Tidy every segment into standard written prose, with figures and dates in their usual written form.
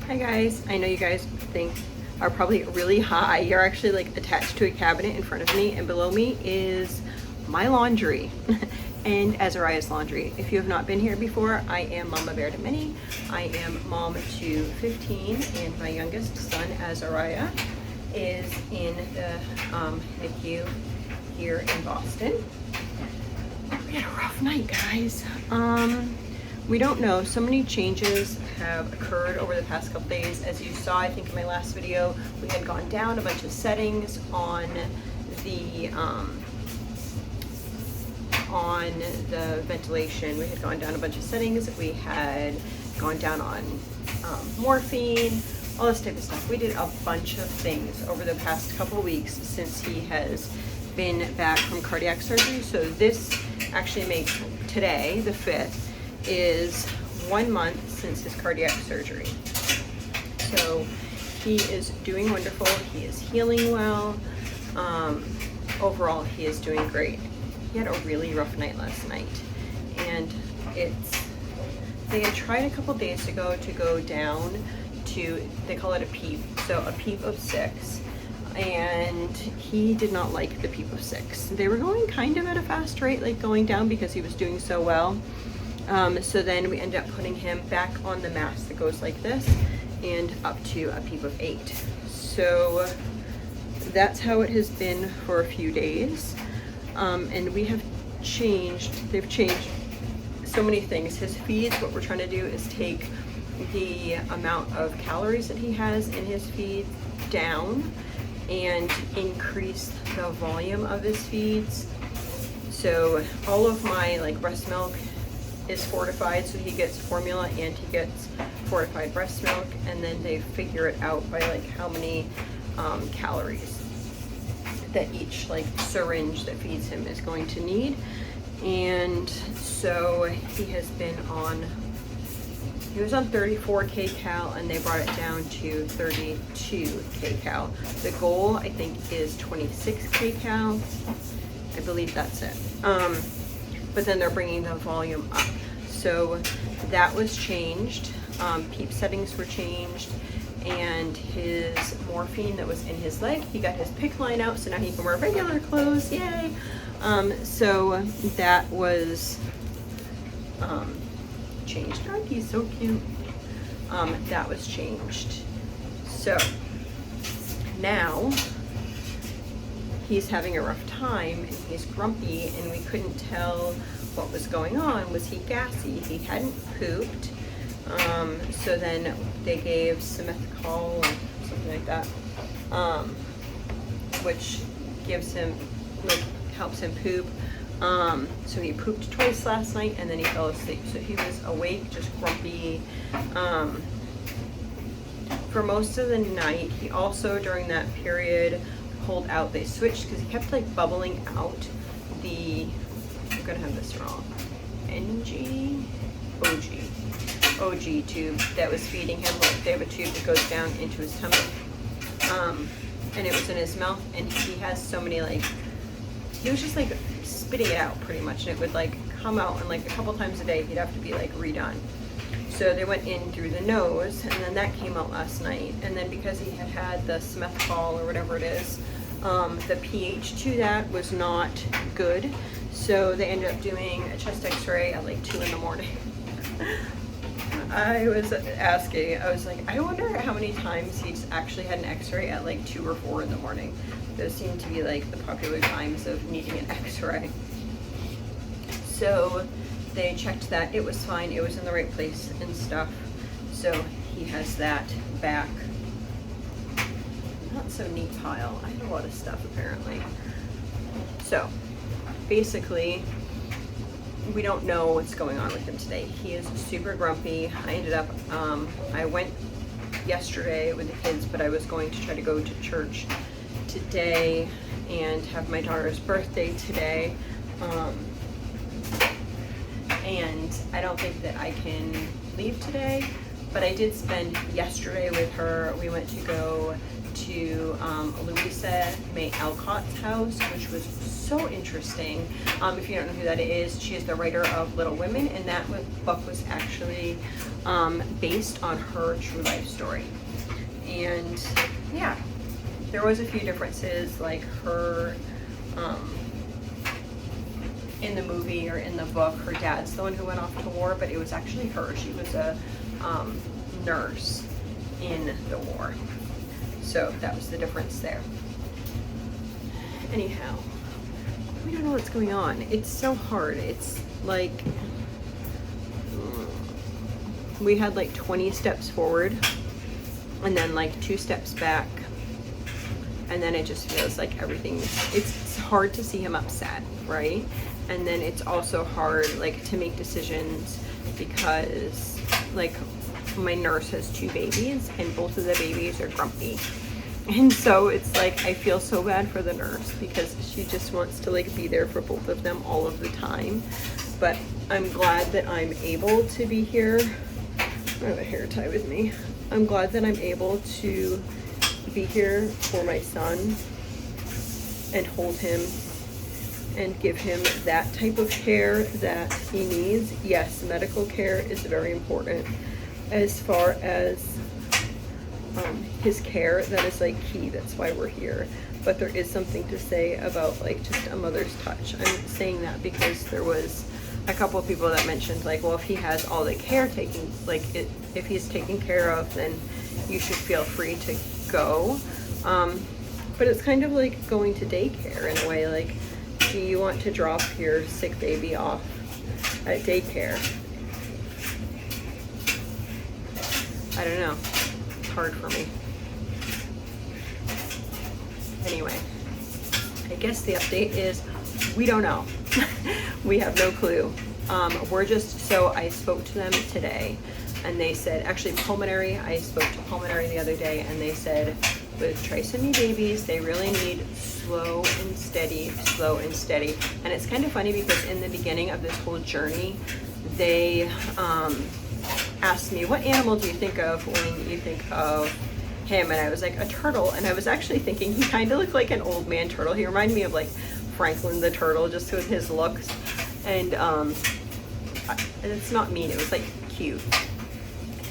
Hi guys, I know you guys think are probably really high. You're actually like attached to a cabinet in front of me, and below me is my laundry and Azariah's laundry. If you have not been here before, I am Mama Bear to Many. I am mom to 15, and my youngest son, Azariah, is in the NICU here in Boston. We had a rough night, guys. We don't know. So many changes have occurred over the past couple days. As you saw, I think in my last video, we had gone down a bunch of settings on the ventilation. We had gone down a bunch of settings. We had gone down on morphine, all this type of stuff. We did a bunch of things over the past couple weeks since he has been back from cardiac surgery. So this actually makes today, the 5th, is 1 month since his cardiac surgery. So he is doing wonderful. He is healing well. Overall, he is doing great. He had a really rough night last night, and they had tried a couple days ago to go down to, they call it a PEEP, so a PEEP of 6, and he did not like the PEEP of 6. They were going kind of at a fast rate, like going down because he was doing so well. So then we end up putting him back on the mask that goes like this and up to a PEEP of 8. So that's how it has been for a few days. And we have they've changed so many things. His feeds, what we're trying to do is take the amount of calories that he has in his feed down and increase the volume of his feeds. So all of my like breast milk is fortified, so he gets formula and he gets fortified breast milk, and then they figure it out by like how many calories that each like syringe that feeds him is going to need. And so he was on 34 kcal, and they brought it down to 32 kcal. The goal, I think, is 26 kcal. I believe that's it. But then they're bringing the volume up. So that was changed. PEEP settings were changed, and his morphine that was in his leg, he got his PICC line out, so now he can wear regular clothes, yay! So that was changed. Oh, he's so cute. That was changed. So now he's having a rough time, and he's grumpy, and we couldn't tell what was going on. Was he gassy? He hadn't pooped. So then they gave simethicol or something like that, which gives him, like, helps him poop. So he pooped twice last night, and then he fell asleep. So he was awake, just grumpy. For most of the night, he also, during that period, pulled out, they switched because he kept like bubbling out the, I'm gonna have this wrong, OG tube that was feeding him. Like, they have a tube that goes down into his tummy, and it was in his mouth, and he has so many, like, he was just like spitting it out pretty much, and it would like come out, and like a couple times a day he'd have to be like redone. So they went in through the nose, and then that came out last night. And then because he had had the simethicol or whatever it is, the pH to that was not good. So they ended up doing a chest x-ray at like 2 in the morning. I was asking, I was like, I wonder how many times he's actually had an x-ray at like 2 or 4 in the morning. Those seem to be like the popular times of needing an x-ray. So they checked that, it was fine, it was in the right place and stuff. So he has that back. Not so neat pile. I had a lot of stuff apparently. So basically, we don't know what's going on with him today. He is super grumpy. I ended up, I went yesterday with the kids, but I was going to try to go to church today and have my daughter's birthday today. And I don't think that I can leave today, but I did spend yesterday with her. We went to go to Louisa May Alcott's house, which was so interesting. If you don't know who that is, she is the writer of Little Women, and that book was actually based on her true life story. And yeah, there was a few differences, like her in the movie or in the book, her dad's the one who went off to war, but it was actually her. She was a nurse in the war. So that was the difference there. Anyhow, we don't know what's going on. It's so hard. It's like we had like 20 steps forward and then like 2 steps back. And then it just feels like everything, it's hard to see him upset, right? And then it's also hard like to make decisions because like my nurse has 2 babies and both of the babies are grumpy. And so it's like I feel so bad for the nurse because she just wants to like be there for both of them all of the time. But I'm glad that I'm able to be here. I have a hair tie with me. I'm glad that I'm able to be here for my son and hold him and give him that type of care that he needs. Yes, medical care is very important as far as his care. That is like key. That's why we're here. But there is something to say about like just a mother's touch. I'm saying that because there was a couple of people that mentioned like, well, if he has all the care taking, like if he's taken care of, then you should feel free to go. But it's kind of like going to daycare in a way. Like, do you want to drop your sick baby off at daycare? I don't know. It's hard for me. Anyway, I guess the update is we don't know. We have no clue. We're just, so I spoke to them today and they said, actually pulmonary, I spoke to pulmonary the other day and they said with trisomy babies, they really need slow and steady. And it's kind of funny because in the beginning of this whole journey, they asked me, what animal do you think of when you think of him? And I was like, a turtle. And I was actually thinking he kind of looked like an old man turtle. He reminded me of like Franklin the turtle, just with his looks. And it's not mean, it was like cute.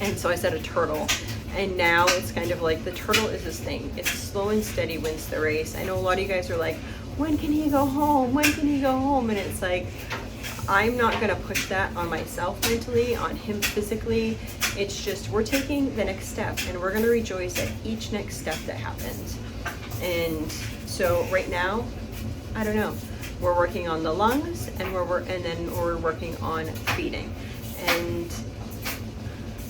And so I said a turtle. And now it's kind of like the turtle is this thing. It's slow and steady wins the race. I know a lot of you guys are like, when can he go home? When can he go home? And it's like, I'm not going to push that on myself mentally, on him physically. It's just we're taking the next step and we're going to rejoice at each next step that happens. And so right now, I don't know. We're working on the lungs and then we're working on feeding. And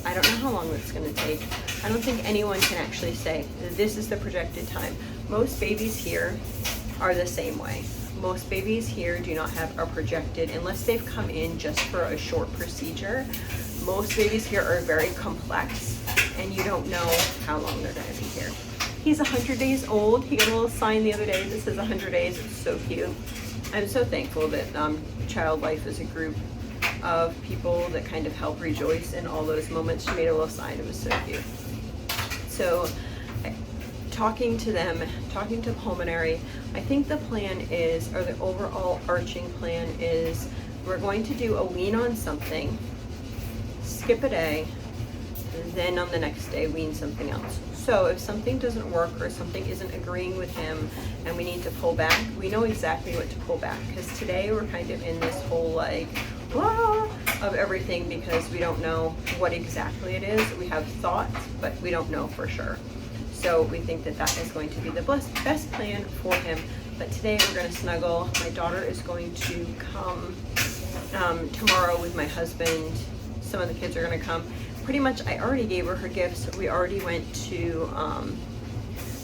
I don't know how long that's going to take. I don't think anyone can actually say this is the projected time. Most babies here are the same way. Most babies here do not have a projected, unless they've come in just for a short procedure. Most babies here are very complex and you don't know how long they're going to be here. He's 100 days old. He got a little sign the other day that says 100 days. It's so cute. I'm so thankful that Child Life is a group of people that kind of help rejoice in all those moments. She made a little sign. It was so cute. So talking to them, talking to pulmonary, I think the plan is, or the overall arching plan is, we're going to do a wean on something, skip a day, and then on the next day wean something else. So if something doesn't work or something isn't agreeing with him and we need to pull back, we know exactly what to pull back. Because today we're kind of in this whole like, of everything because we don't know what exactly it is. We have thoughts, but we don't know for sure. So we think that that is going to be the best plan for him. But today we're going to snuggle. My daughter is going to come tomorrow with my husband. Some of the kids are going to come. Pretty much I already gave her gifts. We already went to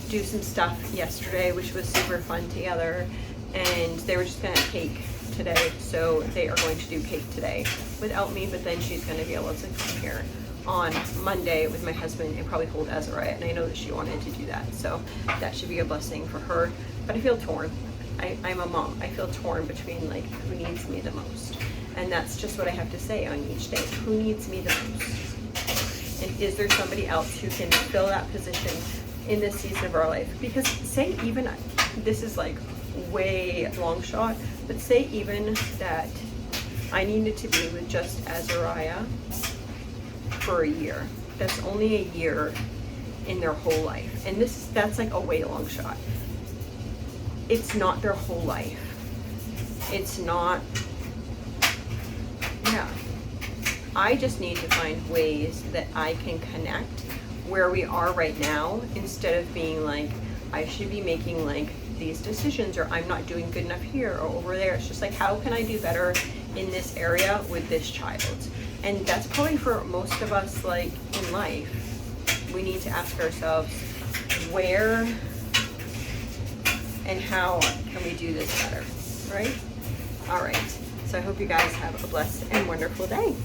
do some stuff yesterday, which was super fun together. And they were just going to have cake today. So they are going to do cake today without me, but then she's going to be able to come here on Monday with my husband and probably hold Azariah, and I know that she wanted to do that, so that should be a blessing for her. But I feel torn. I'm a mom. I feel torn between like who needs me the most, and that's just what I have to say on each day. Who needs me the most? And is there somebody else who can fill that position in this season of our life. Because say even, this is like way long shot, but say even that I needed to be with just Azariah for a year. That's only a year in their whole life. And that's like a way long shot. It's not their whole life. It's not, yeah. I just need to find ways that I can connect where we are right now, instead of being like, I should be making like these decisions, or I'm not doing good enough here or over there. It's just like, how can I do better in this area with this child? And that's probably for most of us, like in life, we need to ask ourselves, where and how can we do this better, right? All right, so I hope you guys have a blessed and wonderful day.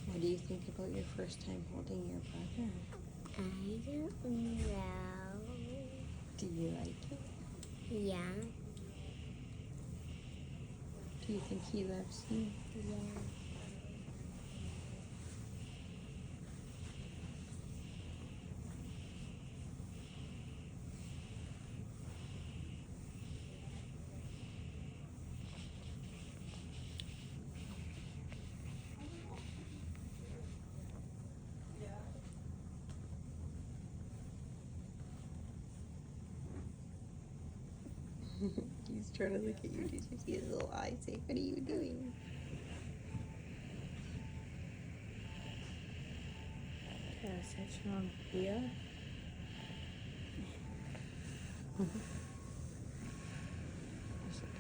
What do you think about your first time holding your brother? I don't know. Do you like it? Yeah. Do you think he loves you? Yeah. He's trying to look at you. Did you see his little eyes? Say, what are you doing? Such long beer.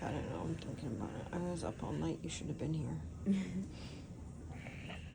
I don't know. I'm thinking about it. I was up all night. You should have been here.